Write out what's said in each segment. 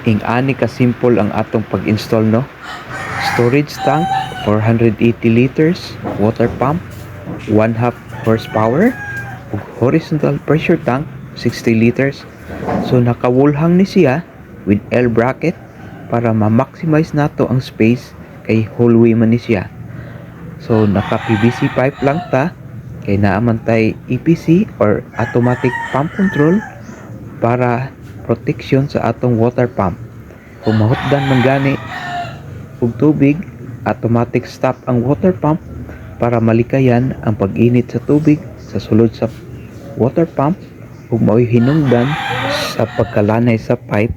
Ing-ani ka simple ang atong pag-install, no? Storage tank 480 liters, water pump 1/2 horsepower, ug horizontal pressure tank 60 liters. So nakawulhang ni siya with L bracket para ma-maximize nato ang space kay hallway man ni siya. So naka PVC pipe lang ta kay naaman tay EPC or automatic pump control para protection sa atong water pump. Kung mahutdan man gani og tubig, automatic stop ang water pump para malikayan ang pag-init sa tubig sa sulod sa water pump ug mao'y hinungdan sa pagkalanay sa pipe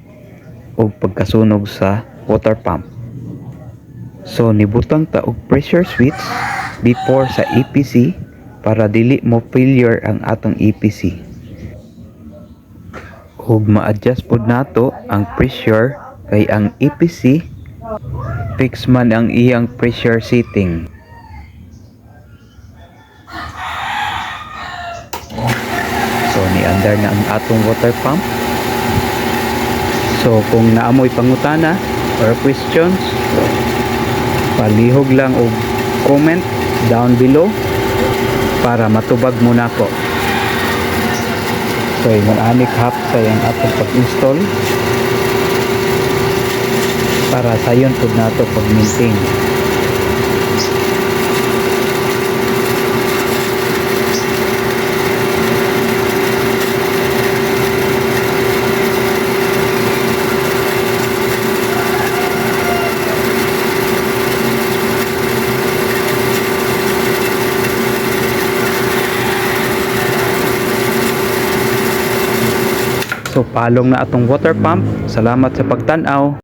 o pagkasunog sa water pump. So nibutang ta og pressure switch before sa EPC para dili mo failure ang atong EPC. Ug ma-adjust pod nato ang pressure kay ang EPC fix man ang iyang pressure setting. So ni-under na ang atong water pump. So kung naamoy pangutana or questions, palihog lang og comment down below para matubag mo nako. So mag-anik hap sa yung atong pag-install para sayon pud nato pag-maintain. So palong na atong water pump. Salamat sa pagtan-aw.